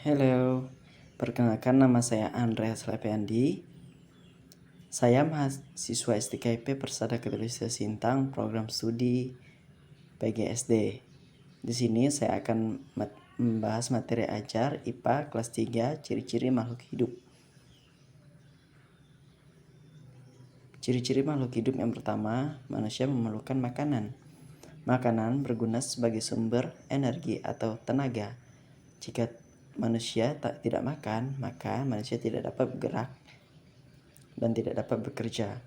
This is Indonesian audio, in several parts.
Halo, perkenalkan nama saya Andreas Lepeandi. Saya mahasiswa STKIP Persada Katolik Sintang program studi PGSD. Di sini saya akan membahas materi ajar IPA kelas 3 ciri-ciri makhluk hidup. Ciri-ciri makhluk hidup yang pertama, manusia memerlukan makanan. Makanan berguna sebagai sumber energi atau tenaga. Jika manusia tidak makan, maka manusia tidak dapat bergerak dan tidak dapat bekerja.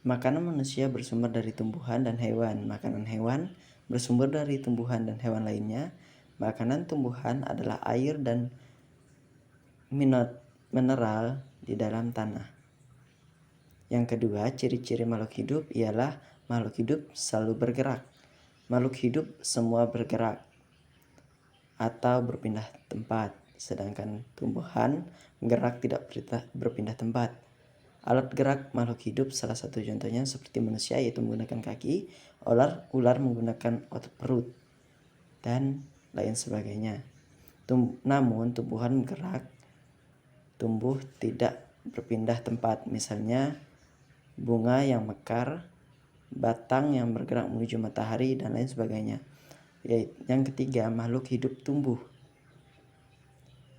Makanan manusia bersumber dari tumbuhan dan hewan. Makanan hewan bersumber dari tumbuhan dan hewan lainnya. Makanan tumbuhan adalah air dan mineral di dalam tanah. Yang kedua, ciri-ciri makhluk hidup ialah makhluk hidup selalu bergerak. Makhluk hidup semua bergerak atau berpindah tempat, sedangkan tumbuhan bergerak tidak berpindah tempat. Alat gerak makhluk hidup salah satu contohnya seperti manusia yaitu menggunakan kaki, ular menggunakan otot perut, dan lain sebagainya. Namun tumbuhan bergerak, tumbuh tidak berpindah tempat, misalnya bunga yang mekar, batang yang bergerak menuju matahari, dan lain sebagainya. Yang ketiga, makhluk hidup tumbuh.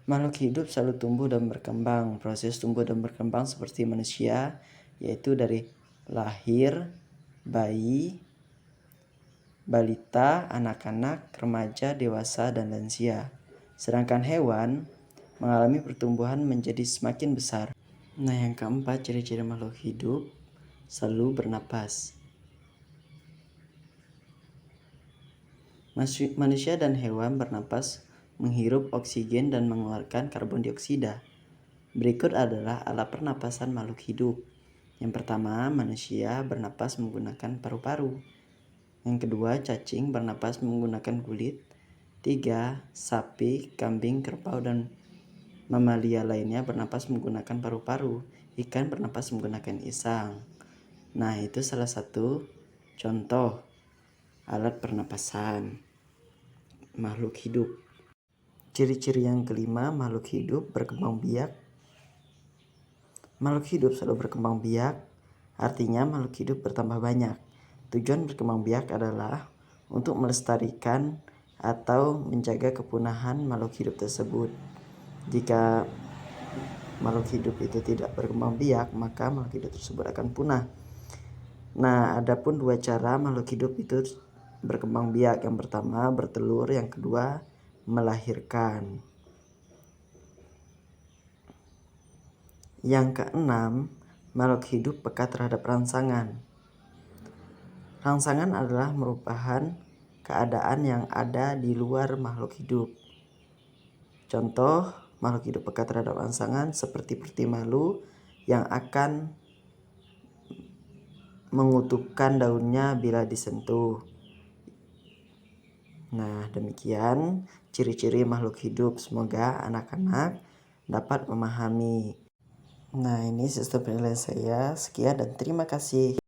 Makhluk hidup selalu tumbuh dan berkembang. Proses tumbuh dan berkembang seperti manusia, yaitu dari lahir, bayi, balita, anak-anak, remaja, dewasa, dan lansia. Sedangkan hewan mengalami pertumbuhan menjadi semakin besar. Nah, yang keempat, ciri-ciri makhluk hidup selalu bernapas. Manusia dan hewan bernapas, menghirup oksigen dan mengeluarkan karbon dioksida. Berikut adalah alat pernapasan makhluk hidup. Yang pertama, manusia bernapas menggunakan paru-paru. Yang kedua, cacing bernapas menggunakan kulit. 3. Sapi, kambing, kerbau, dan mamalia lainnya bernapas menggunakan paru-paru. Ikan bernapas menggunakan insang. Nah, itu salah satu contoh alat pernapasan makhluk hidup. Ciri-ciri yang kelima, makhluk hidup berkembang biak. Makhluk hidup selalu berkembang biak, artinya makhluk hidup bertambah banyak. Tujuan berkembang biak adalah untuk melestarikan atau menjaga kepunahan makhluk hidup tersebut. Jika makhluk hidup itu tidak berkembang biak, maka makhluk hidup tersebut akan punah. Nah, adapun dua cara makhluk hidup itu berkembang biak. Yang pertama bertelur, yang kedua melahirkan. Yang keenam, makhluk hidup peka terhadap rangsangan. Rangsangan adalah merupakan keadaan yang ada di luar makhluk hidup. Contoh makhluk hidup peka terhadap rangsangan seperti malu yang akan mengutukan daunnya bila disentuh. Nah, demikian ciri-ciri makhluk hidup. Semoga anak-anak dapat memahami. Nah, ini sistem penilaian saya. Sekian dan terima kasih.